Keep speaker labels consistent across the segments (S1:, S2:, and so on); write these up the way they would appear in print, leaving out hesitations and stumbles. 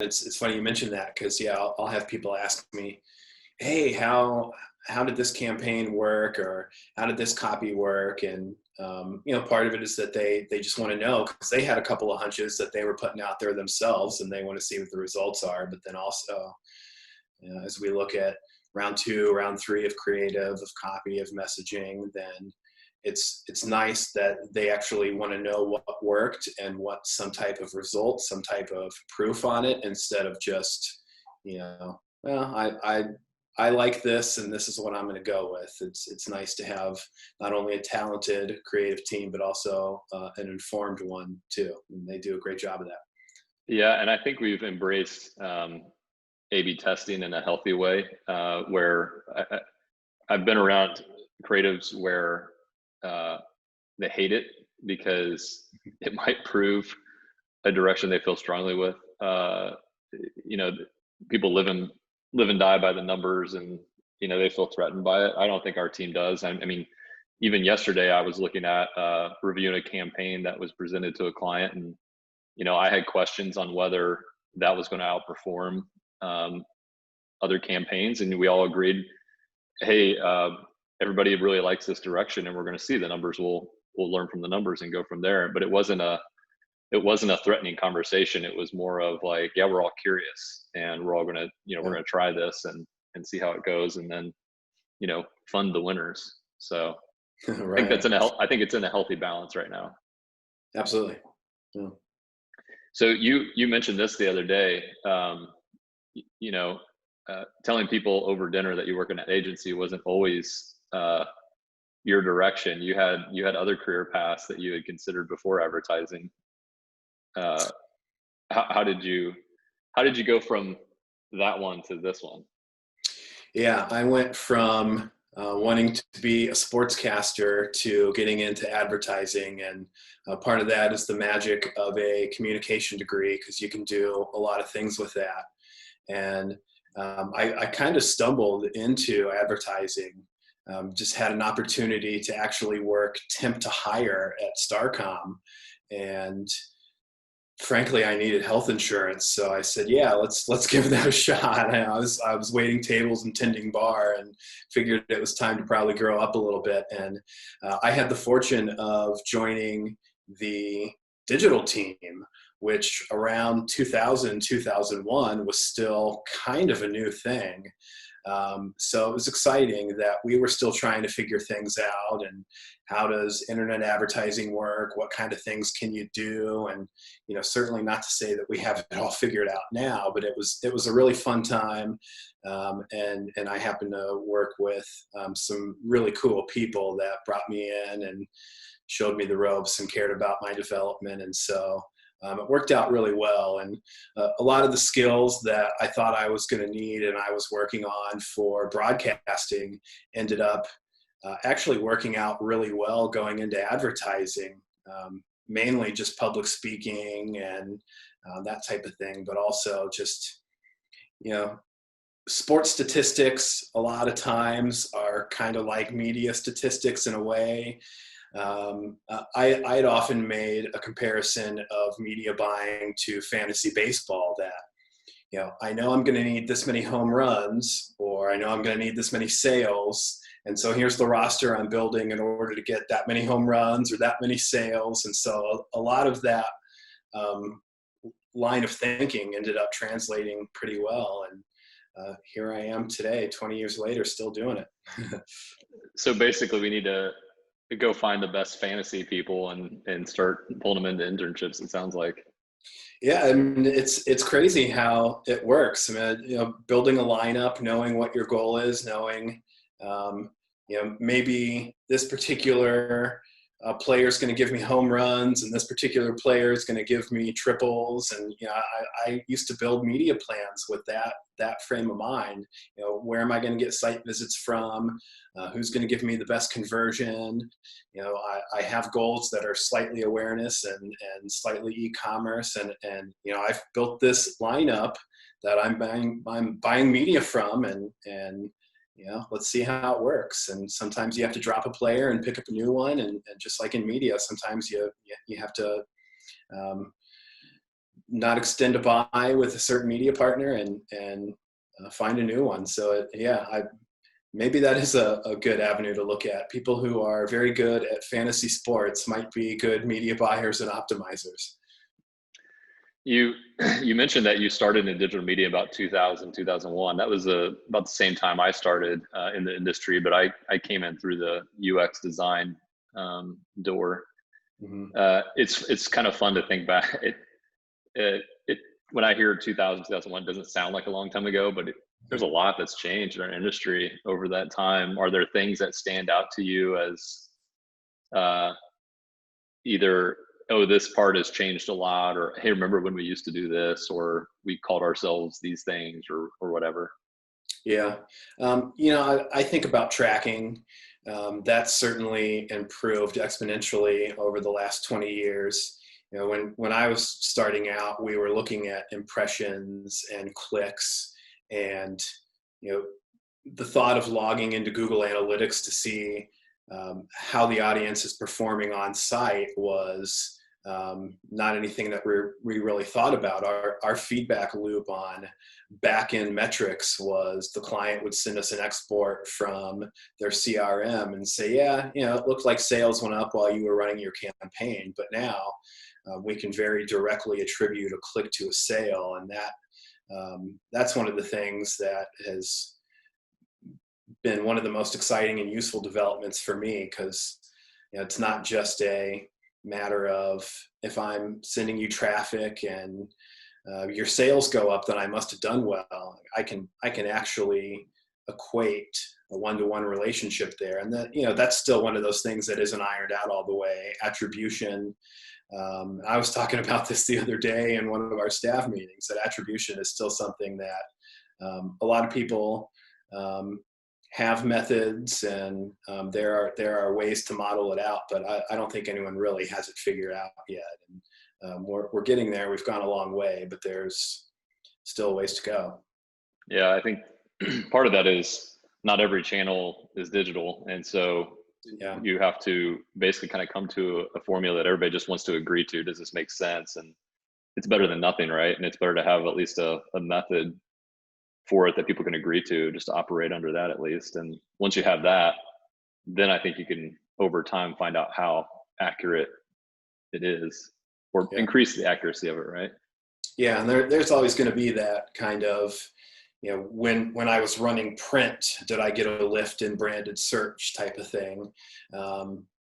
S1: It's funny you mentioned that because yeah, I'll have people ask me, hey, how did this campaign work, or how did this copy work? And part of it is that they just want to know because they had a couple of hunches that they were putting out there themselves, and they want to see what the results are. But then also, as we look at round two, round three of creative, of copy, of messaging, then it's nice that they actually want to know what worked and what some type of result, some type of proof on it, instead of just, well, I like this and this is what I'm going to go with. It's nice to have not only a talented creative team, but also an informed one too. And they do a great job of that.
S2: Yeah, and I think we've embraced A/B testing in a healthy way, where I've been around creatives where they hate it because it might prove a direction they feel strongly with. You know, people live and die by the numbers, and they feel threatened by it. I don't think our team does. I mean, even yesterday, I was looking at reviewing a campaign that was presented to a client, and I had questions on whether that was going to outperform other campaigns, and we all agreed, hey, everybody really likes this direction, and we're going to see the numbers. We'll learn from the numbers and go from there. But it wasn't a threatening conversation. It was more of like, yeah, we're all curious, and we're all going to we're going to try this and see how it goes, and then fund the winners. So
S1: Right.
S2: I think it's in a healthy balance right now.
S1: Absolutely. Yeah.
S2: So you mentioned this the other day. Telling people over dinner that you work in an agency wasn't always your direction. You had other career paths that you had considered before advertising. How did you go from that one to this one?
S1: Yeah, I went from wanting to be a sportscaster to getting into advertising, and part of that is the magic of a communication degree, because you can do a lot of things with that. And I kind of stumbled into advertising. Just had an opportunity to actually work temp to hire at Starcom, and frankly, I needed health insurance, so I said, "Yeah, let's give that a shot." And I was waiting tables and tending bar, and figured it was time to probably grow up a little bit. And I had the fortune of joining the digital team, which around 2000, 2001 was still kind of a new thing. So it was exciting that we were still trying to figure things out, and how does internet advertising work? What kind of things can you do? And certainly not to say that we have it all figured out now, but it was a really fun time. And I happened to work with some really cool people that brought me in and showed me the ropes and cared about my development. And so it worked out really well. And a lot of the skills that I thought I was going to need and I was working on for broadcasting ended up actually working out really well going into advertising, mainly just public speaking and that type of thing, but also just, sports statistics a lot of times are kind of like media statistics in a way. I'd often made a comparison of media buying to fantasy baseball, that, I know I'm going to need this many home runs, or I know I'm going to need this many sales. And so here's the roster I'm building in order to get that many home runs or that many sales. And so a lot of that line of thinking ended up translating pretty well. And here I am today, 20 years later, still doing it.
S2: So basically we need to go find the best fantasy people and start pulling them into internships, it sounds like.
S1: Yeah, I mean, it's crazy how it works. I mean, building a lineup, knowing what your goal is, knowing, maybe this particular player is going to give me home runs, and this particular player is going to give me triples. And I used to build media plans with that frame of mind. Where am I going to get site visits from? Who's going to give me the best conversion? I have goals that are slightly awareness and slightly e-commerce, and I've built this lineup that I'm buying media from, and let's see how it works. And sometimes you have to drop a player and pick up a new one. And just like in media, sometimes you have to not extend a buy with a certain media partner and find a new one. So maybe that is a good avenue to look at. People who are very good at fantasy sports might be good media buyers and optimizers.
S2: You you mentioned that you started in digital media about 2000, 2001. That was about the same time I started in the industry, but I came in through the UX design door.
S1: Mm-hmm.
S2: It's kind of fun to think back. It when I hear 2000, 2001, it doesn't sound like a long time ago, but there's a lot that's changed in our industry over that time. Are there things that stand out to you as either, oh, this part has changed a lot, or hey, remember when we used to do this, or we called ourselves these things, or whatever?
S1: Yeah. I think about tracking. That's certainly improved exponentially over the last 20 years. When I was starting out, we were looking at impressions and clicks, and you know, the thought of logging into Google Analytics to see how the audience is performing on site was not anything that we really thought about. Our feedback loop on back-end metrics was the client would send us an export from their CRM and say, yeah, it looked like sales went up while you were running your campaign, but now we can very directly attribute a click to a sale, and that's one of the things that has been one of the most exciting and useful developments for me, because it's not just a matter of if I'm sending you traffic and your sales go up, then I must have done well. I can actually equate a one-to-one relationship there, and that's still one of those things that isn't ironed out all the way. Attribution. I was talking about this the other day in one of our staff meetings, that attribution is still something that a lot of people have methods, and there are ways to model it out, but I don't think anyone really has it figured out yet. And we're getting there. We've gone a long way, but there's still a ways to go.
S2: Yeah, I think part of that is not every channel is digital, and so
S1: Yeah.
S2: you have to basically kind of come to a formula that everybody just wants to agree to. Does this make sense? And it's better than nothing, right? And it's better to have at least a method for it that people can agree to, just to operate under that at least. And once you have that, then I think you can over time find out how accurate it is, or
S1: Yeah.
S2: increase the accuracy of it, right?
S1: Yeah, and there's always going to be that kind of, when I was running print, did I get a lift in branded search type of thing?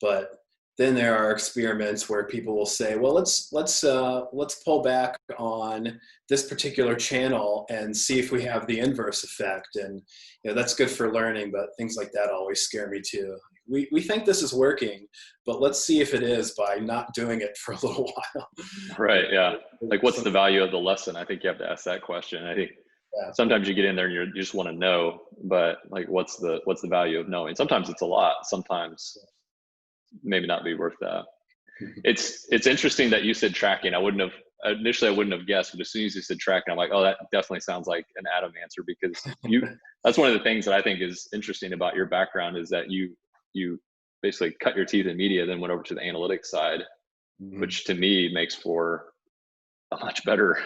S1: But then there are experiments where people will say, well, let's pull back on this particular channel and see if we have the inverse effect. And that's good for learning, but things like that always scare me too. We think this is working, but let's see if it is by not doing it for a little while.
S2: Right. Yeah. Like, what's the value of the lesson? I think you have to ask that question. I think sometimes you get in there and you just want to know, but like, what's the value of knowing? Sometimes it's a lot. Sometimes maybe not be worth that. It's interesting that you said tracking. I wouldn't have guessed, but as soon as you said tracking, I'm like, oh, that definitely sounds like an Adam answer, because that's one of the things that I think is interesting about your background, is that you basically cut your teeth in media, then went over to the analytics side, which to me makes for a much better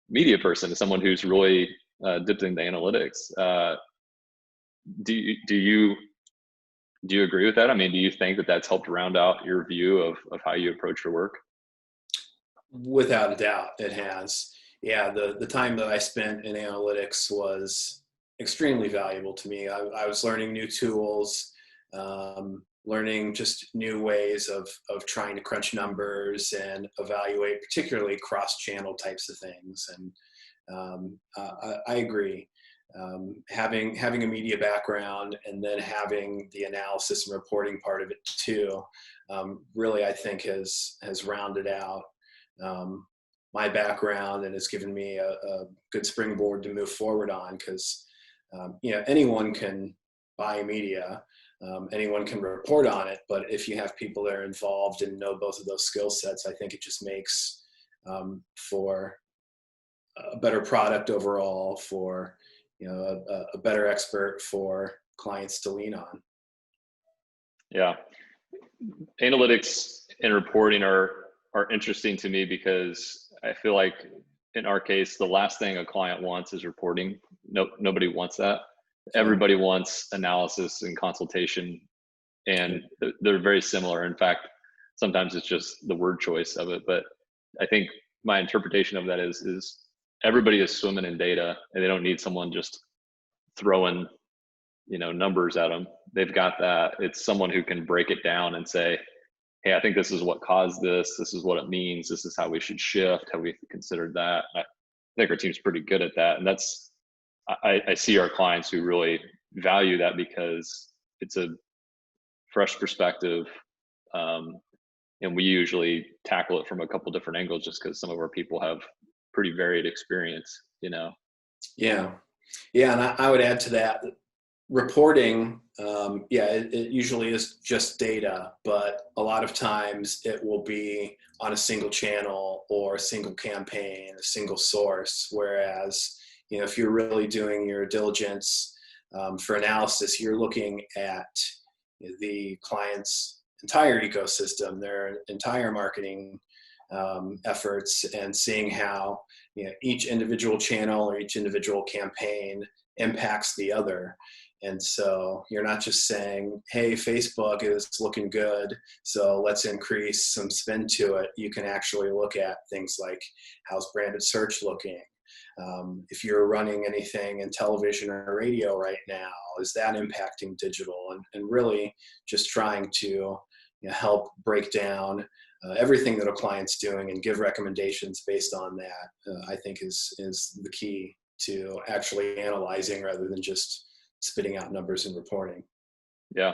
S2: media person, as someone who's really dipped into analytics. Do you agree with that? I mean, do you think that that's helped round out your view of how you approach your work?
S1: Without a doubt, it has. Yeah, the time that I spent in analytics was extremely valuable to me. I was learning new tools, learning just new ways of trying to crunch numbers and evaluate, particularly cross-channel types of things. And I agree. Having a media background and then having the analysis and reporting part of it too, really I think has rounded out my background and has given me a good springboard to move forward on, because anyone can buy media, anyone can report on it, but if you have people that are involved and know both of those skill sets, I think it just makes for a better product overall, for a better expert for clients to lean on.
S2: Yeah, analytics and reporting are are interesting to me because I feel like in our case, the last thing a client wants is reporting. No, nobody wants that.
S1: Sure.
S2: Everybody wants analysis and consultation, and they're very similar. In fact, sometimes it's just the word choice of it. But I think my interpretation of that is everybody is swimming in data, and they don't need someone just throwing numbers at them. They've got that. It's someone who can break it down and say, hey, I think this is what caused this. This is what it means. This is how we should shift. Have we considered that? I think our team's pretty good at that. And I see our clients who really value that because it's a fresh perspective. And we usually tackle it from a couple different angles just because some of our people have pretty varied experience.
S1: Yeah. Yeah. And I would add to that, reporting, it usually is just data, but a lot of times it will be on a single channel or a single campaign, a single source. Whereas, if you're really doing your diligence for analysis, you're looking at the client's entire ecosystem, their entire marketing efforts, and seeing how each individual channel or each individual campaign impacts the other. And so you're not just saying, hey, Facebook is looking good, so let's increase some spend to it. You can actually look at things like, how's branded search looking? If you're running anything in television or radio right now, is that impacting digital? And really just trying to help break down everything that a client's doing and give recommendations based on that, I think is the key to actually analyzing rather than just spitting out numbers and reporting.
S2: Yeah.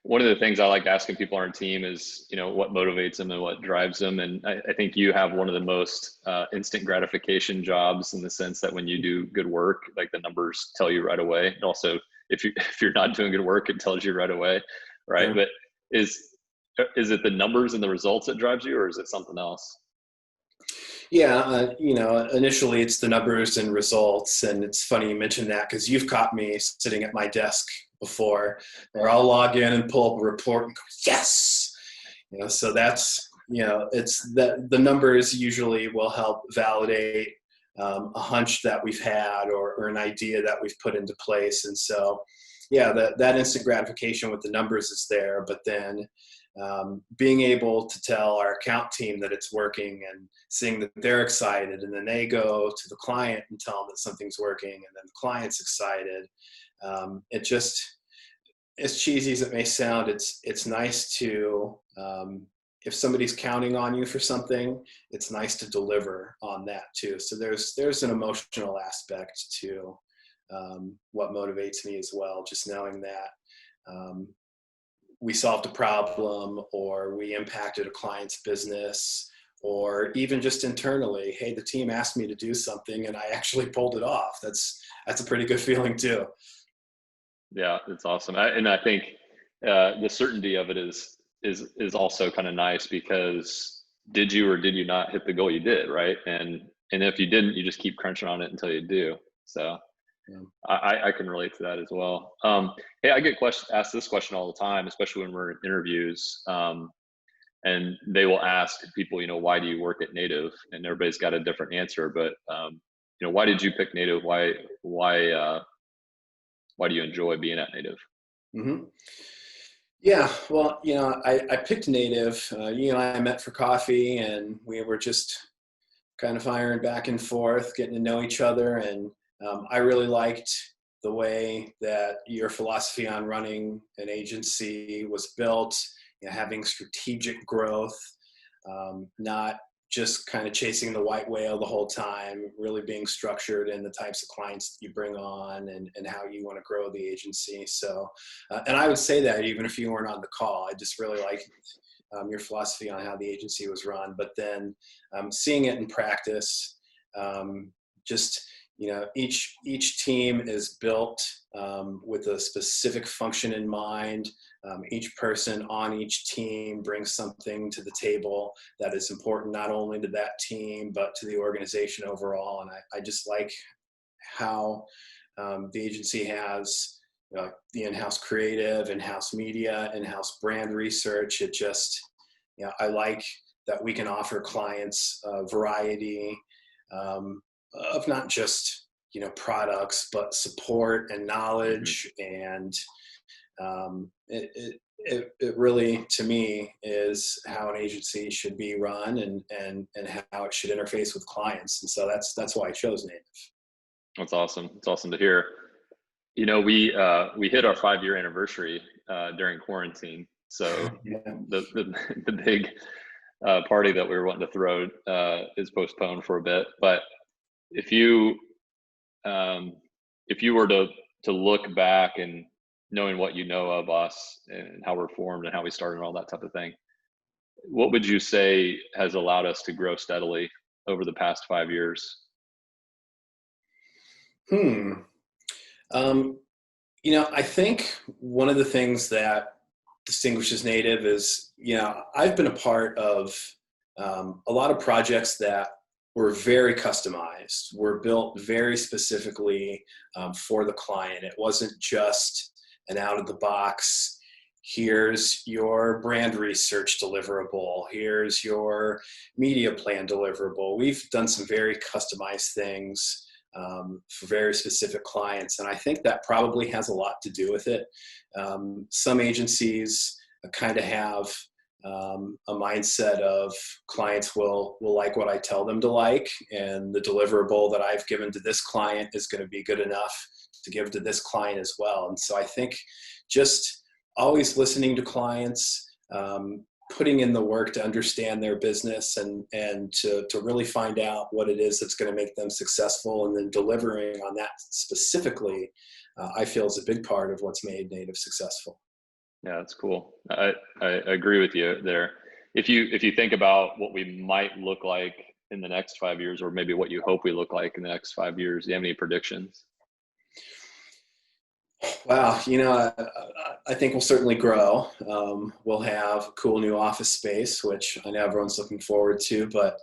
S2: One of the things I like asking people on our team is, what motivates them and what drives them. And I think you have one of the most instant gratification jobs, in the sense that when you do good work, like, the numbers tell you right away. And also, if you're not doing good work, it tells you right away, right?
S1: Sure.
S2: But is it the numbers and the results that drives you, or is it something else?
S1: Yeah, initially it's the numbers and results, and it's funny you mentioned that because you've caught me sitting at my desk before, where I'll log in and pull up a report and go, yes, so that's, it's that the numbers usually will help validate a hunch that we've had, or an idea that we've put into place. And so, yeah, that instant gratification with the numbers is there, but then being able to tell our account team that it's working and seeing that they're excited, and then they go to the client and tell them that something's working, and then the client's excited. It just, as cheesy as it may sound, it's nice to, if somebody's counting on you for something, it's nice to deliver on that too. So there's an emotional aspect to what motivates me as well, just knowing that we solved a problem, or we impacted a client's business, or even just internally, hey, the team asked me to do something and I actually pulled it off. That's a pretty good feeling too.
S2: Yeah, it's awesome. And I think the certainty of it is also kind of nice, because did you or did you not hit the goal? You did, right? And if you didn't, you just keep crunching on it until you do. So
S1: Yeah.
S2: I can relate to that as well. Hey, I get asked this question all the time, especially when we're in interviews. And they will ask people, why do you work at Native? And everybody's got a different answer. But why did you pick Native? Why do you enjoy being at Native?
S1: Mm-hmm. Yeah, well, I picked Native. You and I met for coffee, and we were just kind of firing back and forth, getting to know each other. And I really liked the way that your philosophy on running an agency was built, having strategic growth, not just kind of chasing the white whale the whole time, really being structured in the types of clients that you bring on, and how you want to grow the agency. So, and I would say that even if you weren't on the call, I just really liked your philosophy on how the agency was run. But then seeing it in practice, just, each team is built with a specific function in mind. Each person on each team brings something to the table that is important, not only to that team, but to the organization overall. And I just like how the agency has the in-house creative, in-house media, in-house brand research. It just, I like that we can offer clients a variety of not just products, but support and
S2: Hmm.
S1: knowledge. And it really, to me, is how an agency should be run, and how it should interface with clients. And so that's why I chose Native.
S2: That's awesome. It's awesome to hear. We hit our 5-year anniversary during quarantine, so
S1: Yeah.
S2: the big party that we were wanting to throw is postponed for a bit. But if you um, if you were to look back and knowing what you know of us and how we're formed and how we started and all that type of thing, what would you say has allowed us to grow steadily over the past 5 years?
S1: Hmm. Um, I think one of the things that distinguishes Native is, I've been a part of a lot of projects that were very customized, were built very specifically for the client. It wasn't just an out of the box, here's your brand research deliverable, here's your media plan deliverable. We've done some very customized things for very specific clients. And I think that probably has a lot to do with it. Some agencies kind of have a mindset of clients will like what I tell them to like, and the deliverable that I've given to this client is going to be good enough to give to this client as well. And so I think just always listening to clients, putting in the work to understand their business, and to really find out what it is that's going to make them successful, and then delivering on that specifically, I feel is a big part of what's made Native successful.
S2: Yeah, that's cool. I agree with you there. If you think about what we might look like in the next 5 years, or maybe what you hope we look like in the next 5 years, do you have any predictions?
S1: Wow, I think we'll certainly grow. We'll have a cool new office space, which I know everyone's looking forward to. But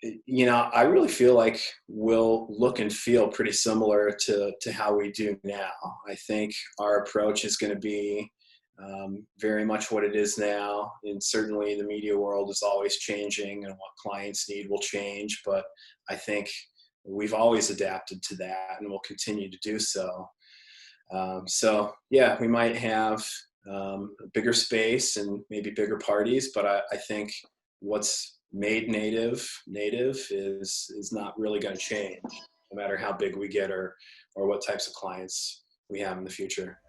S1: I really feel like we'll look and feel pretty similar to how we do now. I think our approach is going to be very much what it is now. And certainly the media world is always changing, and what clients need will change. But I think we've always adapted to that, and we'll continue to do so. So yeah, we might have a bigger space and maybe bigger parties, but I think what's made native is not really going to change, no matter how big we get, or what types of clients we have in the future.